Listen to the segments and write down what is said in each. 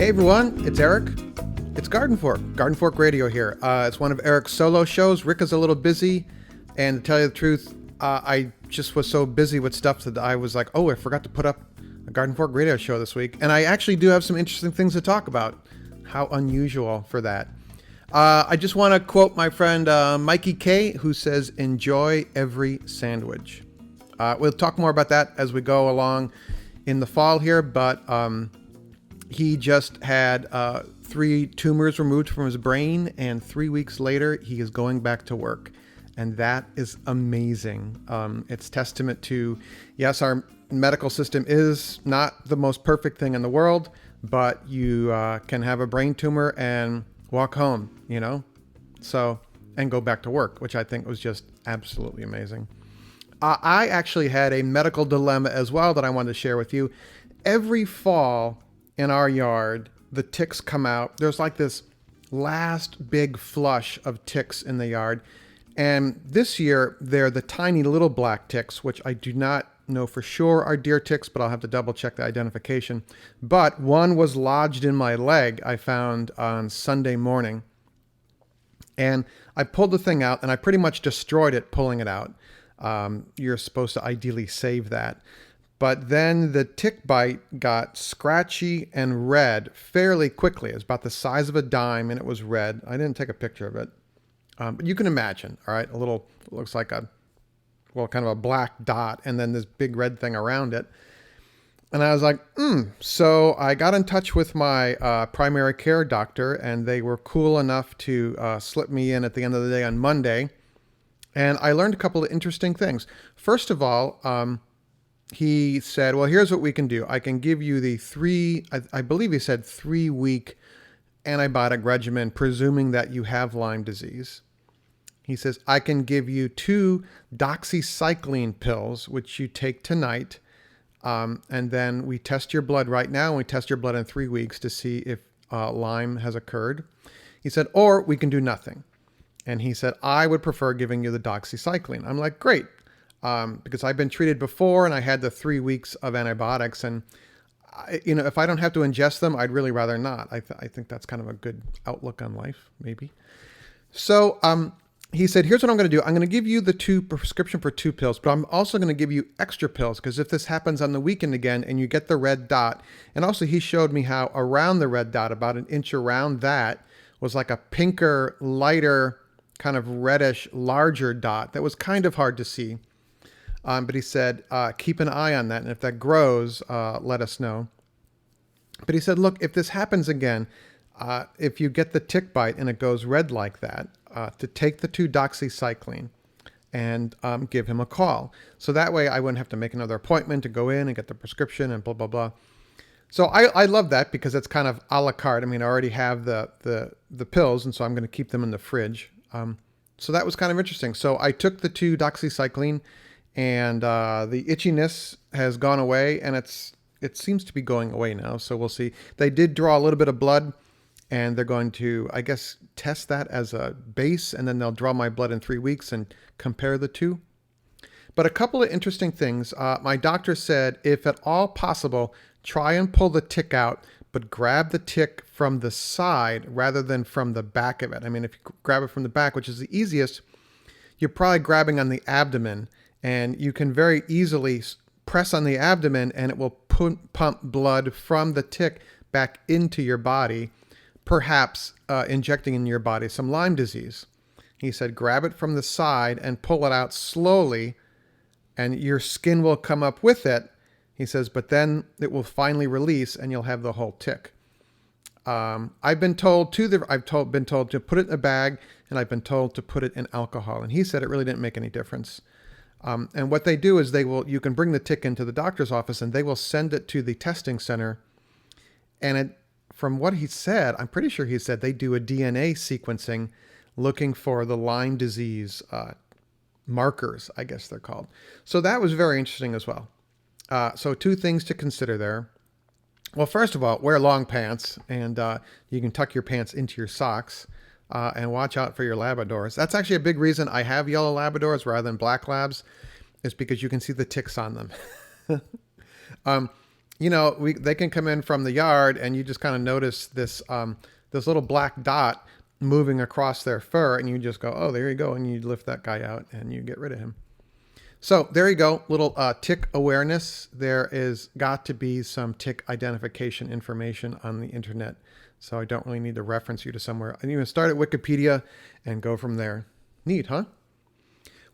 Hey everyone, it's Eric. It's Garden Fork Radio here. It's one of Eric's solo shows. Rick is a little busy, and to tell you the truth, I just was so busy with stuff that I was like, oh, I forgot to put up a Garden Fork Radio show this week. And I actually do have some interesting things to talk about. How unusual for that. I just want to quote my friend Mikey K, who says, enjoy every sandwich. We'll talk more about that as we go along in the fall here, but he just had 3 tumors removed from his brain, and 3 weeks later, he is going back to work. And that is amazing. It's testament to, yes, our medical system is not the most perfect thing in the world, but you can have a brain tumor and walk home, you know? So, and go back to work, which I think was just absolutely amazing. I actually had a medical dilemma as well that I wanted to share with you. Every fall in our yard, the ticks come out. There's like this last big flush of ticks in the yard. And this year, they're the tiny little black ticks, which I do not know for sure are deer ticks, but I'll have to double check the identification. But one was lodged in my leg, I found on Sunday morning. And I pulled the thing out, and I pretty much destroyed it pulling it out. You're supposed to ideally save that. But then the tick bite got scratchy and red fairly quickly. It was about the size of a dime, and it was red. I didn't take a picture of it. But you can imagine, all right? A little, looks like kind of a black dot, and then this big red thing around it. And I was like, So I got in touch with my primary care doctor, and they were cool enough to slip me in at the end of the day on Monday. And I learned a couple of interesting things. First of all, he said, well, here's what we can do. I can give you the I believe he said 3-week antibiotic regimen, presuming that you have Lyme disease. He says, I can give you 2 doxycycline pills, which you take tonight. And then we test your blood right now, and we test your blood in 3 weeks to see if Lyme has occurred. He said, or we can do nothing. And he said, I would prefer giving you the doxycycline. I'm like, great. Because I've been treated before, and I had the 3 weeks of antibiotics. And, if I don't have to ingest them, I'd really rather not. I think that's kind of a good outlook on life, maybe. So he said, here's what I'm going to do. I'm going to give you the prescription for 2 pills, but I'm also going to give you extra pills, because if this happens on the weekend again and you get the red dot, and also he showed me how around the red dot, about an inch around that, was like a pinker, lighter, kind of reddish, larger dot that was kind of hard to see. But he said, keep an eye on that. And if that grows, let us know. But he said, look, if this happens again, if you get the tick bite and it goes red like that, to take the 2 doxycycline and give him a call. So that way I wouldn't have to make another appointment to go in and get the prescription and blah, blah, blah. So I love that, because it's kind of a la carte. I mean, I already have the pills, and so I'm going to keep them in the fridge. So that was kind of interesting. So I took the 2 doxycycline, and the itchiness has gone away, and it seems to be going away now. So we'll see. They did draw a little bit of blood, and they're going to, I guess, test that as a base, and then they'll draw my blood in 3 weeks and compare the 2. But a couple of interesting things. My doctor said, if at all possible, try and pull the tick out, but grab the tick from the side rather than from the back of it. I mean, if you grab it from the back, which is the easiest, you're probably grabbing on the abdomen, and you can very easily press on the abdomen, and it will pump blood from the tick back into your body, perhaps injecting in your body some Lyme disease. He said, grab it from the side and pull it out slowly, and your skin will come up with it. He says, but then it will finally release, and you'll have the whole tick. I've been told been told to put it in a bag, and I've been told to put it in alcohol. And he said it really didn't make any difference. And what they do is you can bring the tick into the doctor's office, and they will send it to the testing center. And from what he said, I'm pretty sure he said they do a DNA sequencing looking for the Lyme disease markers, I guess they're called. So that was very interesting as well. So 2 things to consider there. Well, first of all, wear long pants, and you can tuck your pants into your socks, and watch out for your Labradors. That's actually a big reason I have yellow Labradors rather than black Labs, is because you can see the ticks on them. they can come in from the yard and you just kind of notice this little black dot moving across their fur, and you just go, oh, there you go. And you lift that guy out and you get rid of him. So there you go, little tick awareness. There is got to be some tick identification information on the internet. So I don't really need to reference you to somewhere. I even start at Wikipedia and go from there. Neat, huh?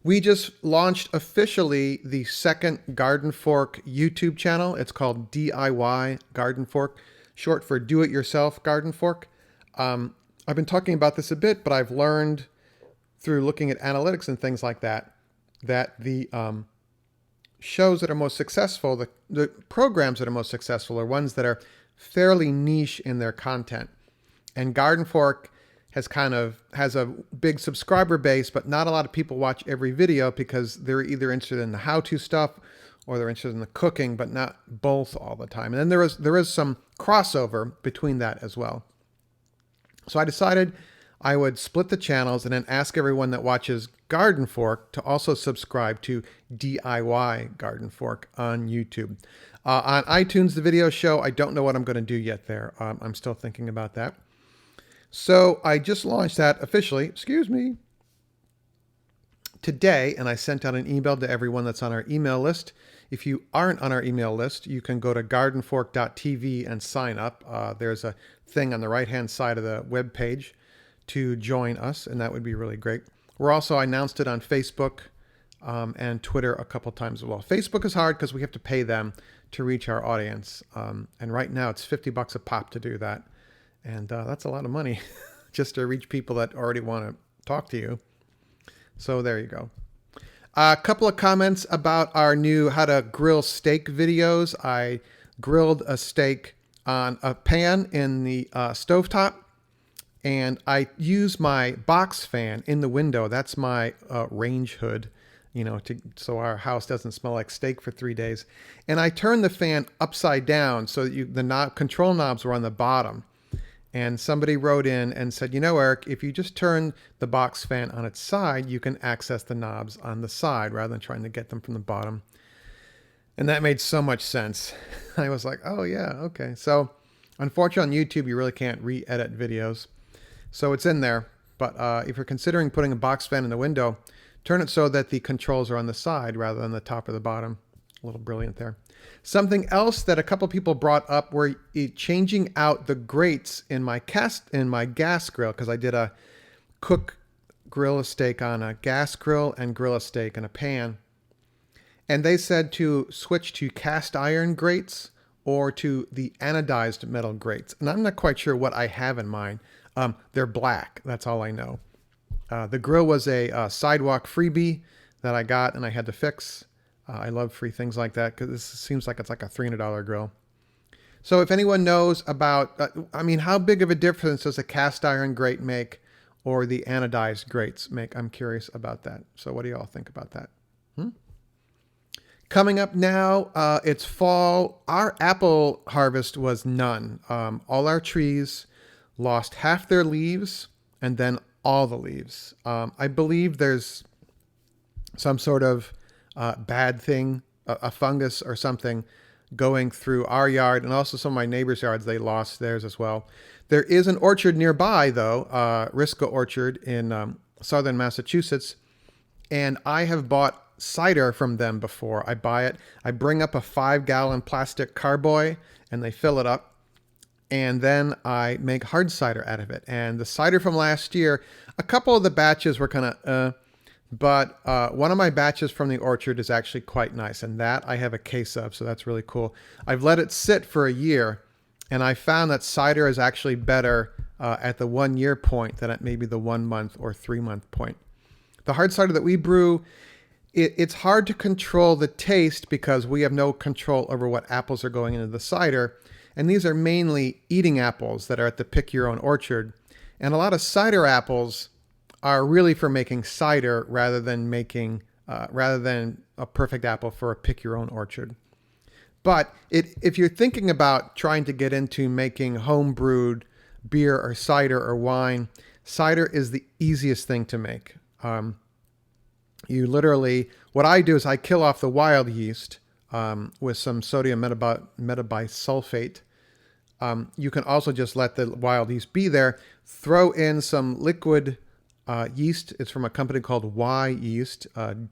We just launched officially the second Garden Fork YouTube channel. It's called DIY Garden Fork, short for Do It Yourself Garden Fork. I've been talking about this a bit, but I've learned through looking at analytics and things like that, that the shows that are most successful, the programs that are most successful are ones that are fairly niche in their content. And Garden Fork has a big subscriber base, but not a lot of people watch every video because they're either interested in the how-to stuff or they're interested in the cooking, but not both all the time. And then there is some crossover between that as well. So I decided I would split the channels and then ask everyone that watches Garden Fork to also subscribe to DIY Garden Fork on YouTube. On iTunes, the video show, I don't know what I'm going to do yet there. I'm still thinking about that. So I just launched that officially, today, and I sent out an email to everyone that's on our email list. If you aren't on our email list, you can go to gardenfork.tv and sign up. There's a thing on the right-hand side of the web page to join us, and that would be really great. I announced it on Facebook and Twitter a couple times as well. Facebook is hard because we have to pay them to reach our audience. And right now it's $50 a pop to do that. And that's a lot of money just to reach people that already want to talk to you. So there you go. A couple of comments about our new how to grill steak videos. I grilled a steak on a pan in the stovetop, and I use my box fan in the window. That's my range hood, so our house doesn't smell like steak for 3 days. And I turned the fan upside down so that the control knobs were on the bottom. And somebody wrote in and said, Eric, if you just turn the box fan on its side, you can access the knobs on the side rather than trying to get them from the bottom. And that made so much sense. I was like, oh yeah, okay. So unfortunately on YouTube, you really can't re-edit videos. So it's in there. But if you're considering putting a box fan in the window, turn it so that the controls are on the side rather than the top or the bottom. A little brilliant there. Something else that a couple people brought up were changing out the grates in my gas grill, because I did a grill a steak on a gas grill and grill a steak in a pan. And they said to switch to cast iron grates or to the anodized metal grates. And I'm not quite sure what I have in mind. They're black. That's all I know. The grill was a sidewalk freebie that I got and I had to fix. I love free things like that because this seems like it's like a $300 grill. So if anyone knows about, how big of a difference does a cast iron grate make or the anodized grates make? I'm curious about that. So what do you all think about that? Coming up now, it's fall. Our apple harvest was none. All our trees lost half their leaves and then all the leaves. I believe there's some sort of bad thing, a fungus or something going through our yard and also some of my neighbors' yards. They lost theirs as well. There is an orchard nearby though, Risco Orchard in southern Massachusetts. And I have bought cider from them before. I buy it. I bring up a 5-gallon plastic carboy and they fill it up. And then I make hard cider out of it. And the cider from last year, a couple of the batches were kind of, but one of my batches from the orchard is actually quite nice. And that I have a case of, so that's really cool. I've let it sit for a year, and I found that cider is actually better at the 1 year point than at maybe the 1 month or 3 month point. The hard cider that we brew, it's hard to control the taste because we have no control over what apples are going into the cider. And these are mainly eating apples that are at the pick your own orchard. And a lot of cider apples are really for making cider rather than a perfect apple for a pick your own orchard. But if you're thinking about trying to get into making home brewed beer or cider or wine, cider is the easiest thing to make. What I do is I kill off the wild yeast. with some sodium metabisulfate. You can also just let the wild yeast be there. Throw in some liquid yeast. It's from a company called Y Yeast, WYEAST.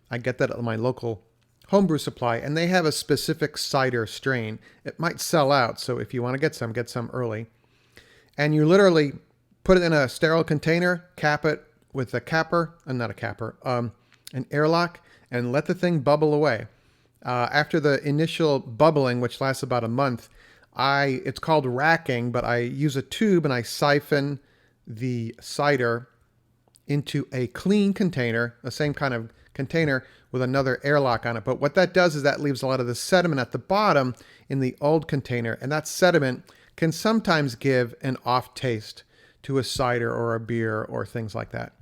I get that at my local homebrew supply, and they have a specific cider strain. It might sell out, so if you want to get some early. And you literally put it in a sterile container, cap it with a capper, an airlock, and let the thing bubble away. After the initial bubbling, which lasts about a month, it's called racking, but I use a tube and I siphon the cider into a clean container, the same kind of container with another airlock on it. But what that does is that leaves a lot of the sediment at the bottom in the old container, and that sediment can sometimes give an off taste to a cider or a beer or things like that.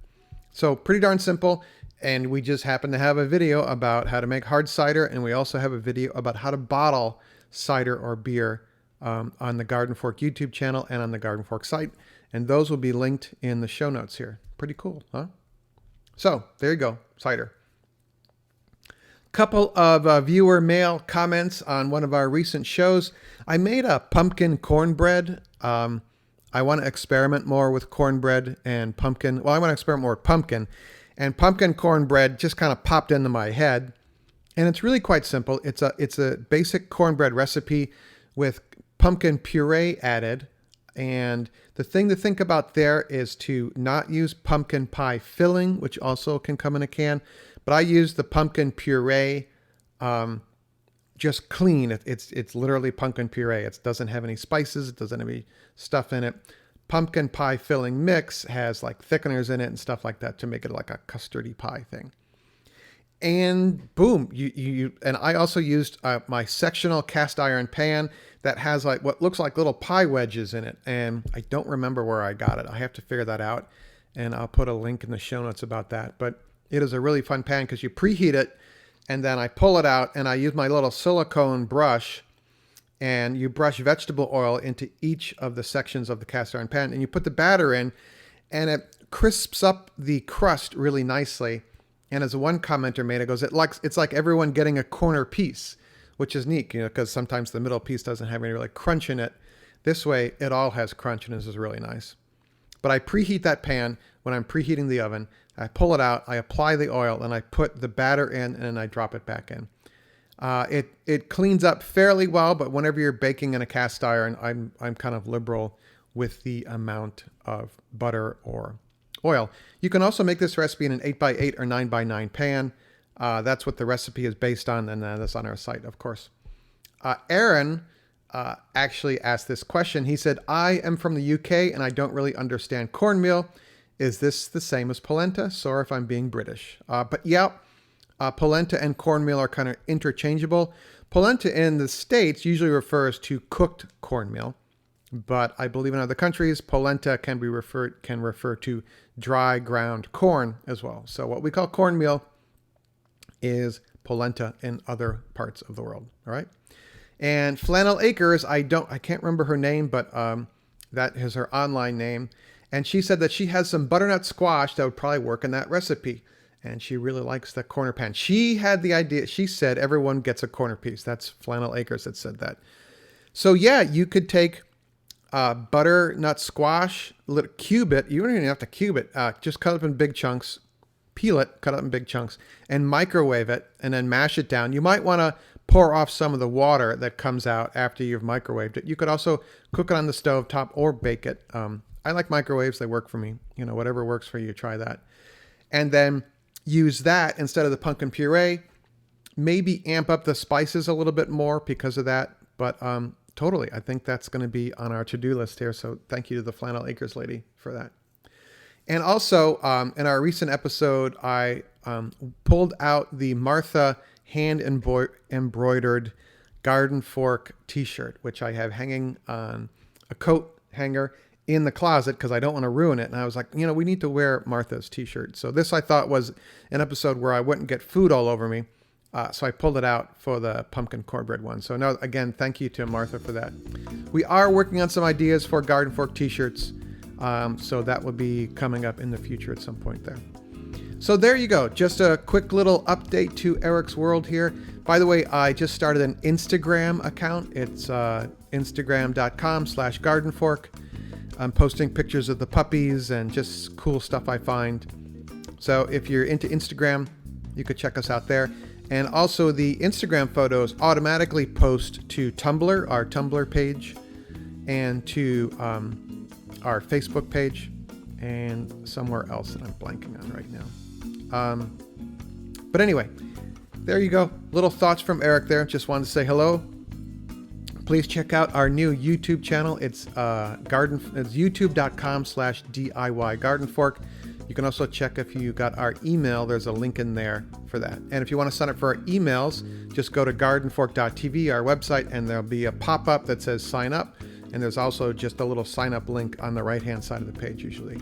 So pretty darn simple. And we just happen to have a video about how to make hard cider, and we also have a video about how to bottle cider or beer on the Garden Fork YouTube channel and on the Garden Fork site. And those will be linked in the show notes here. Pretty cool, huh? So there you go, cider. Couple of viewer mail comments on one of our recent shows. I made a pumpkin cornbread. I want to experiment more with cornbread and pumpkin. Well, I want to experiment more with pumpkin. And pumpkin cornbread just kind of popped into my head. And it's really quite simple. It's a basic cornbread recipe with pumpkin puree added. And the thing to think about there is to not use pumpkin pie filling, which also can come in a can. But I use the pumpkin puree just clean. It's literally pumpkin puree. It doesn't have any spices. It doesn't have any stuff in it. Pumpkin pie filling mix has like thickeners in it and stuff like that to make it like a custardy pie thing. And boom, and I also used my sectional cast iron pan that has like what looks like little pie wedges in it. And I don't remember where I got it. I have to figure that out. And I'll put a link in the show notes about that. But it is a really fun pan because you preheat it and then I pull it out and I use my little silicone brush, and you brush vegetable oil into each of the sections of the cast iron pan, and you put the batter in, and it crisps up the crust really nicely. And as one commenter made, it goes, it's like everyone getting a corner piece, which is neat, because sometimes the middle piece doesn't have any really crunch in it. This way, it all has crunch, and this is really nice. But I preheat that pan when I'm preheating the oven. I pull it out, I apply the oil, and I put the batter in, and I drop it back in. It cleans up fairly well, but whenever you're baking in a cast iron, I'm kind of liberal with the amount of butter or oil. You can also make this recipe in an 8x8 or 9x9 pan. That's what the recipe is based on, and that's on our site, of course. Aaron actually asked this question. He said, I am from the UK and I don't really understand cornmeal. Is this the same as polenta? Sorry if I'm being British. But yeah, polenta and cornmeal are kind of interchangeable. Polenta in the States usually refers to cooked cornmeal, but I believe in other countries, polenta can refer to dry ground corn as well. So what we call cornmeal is polenta in other parts of the world. All right. And Flannel Acres, I can't remember her name, but that is her online name. And she said that she has some butternut squash that would probably work in that recipe. And she really likes the corner pan. She had the idea. She said everyone gets a corner piece. That's Flannel Acres that said that. So yeah, you could take butternut squash, cube it. You don't even have to cube it. Just cut it up in big chunks, peel it, cut it up in big chunks, and microwave it, and then mash it down. You might want to pour off some of the water that comes out after you've microwaved it. You could also cook it on the stove top or bake it. I like microwaves. They work for me. Whatever works for you, try that. And then use that instead of the pumpkin puree. Maybe amp up the spices a little bit more because of that. But totally, I think that's going to be on our to-do list here. So thank you to the Flannel Acres lady for that. And also, in our recent episode, I pulled out the Martha hand-embroidered Garden Fork t-shirt, which I have hanging on a coat hanger in the closet because I don't want to ruin it. And I was like, we need to wear Martha's t-shirt. So this I thought was an episode where I wouldn't get food all over me. So I pulled it out for the pumpkin cornbread one. So now, again, thank you to Martha for that. We are working on some ideas for Garden Fork t-shirts. So that will be coming up in the future at some point there. So there you go. Just a quick little update to Eric's World here. By the way, I just started an Instagram account. It's instagram.com/gardenfork. I'm posting pictures of the puppies and just cool stuff I find. So if you're into Instagram, you could check us out there. And also the Instagram photos automatically post to Tumblr, our Tumblr page, and to our Facebook page, and somewhere else that I'm blanking on right now. But anyway, there you go. Little thoughts from Eric there. Just wanted to say hello. Please check out our new YouTube channel. It's youtube.com/DIY gardenfork. You can also check if you got our email. There's a link in there for that. And if you want to sign up for our emails, just go to gardenfork.tv, our website, and there'll be a pop-up that says sign up. And there's also just a little sign up link on the right-hand side of the page usually.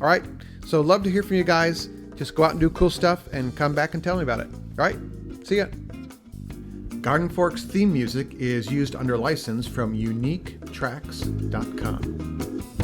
All right. So love to hear from you guys. Just go out and do cool stuff and come back and tell me about it. All right. See ya. Garden Fork's theme music is used under license from uniquetracks.com.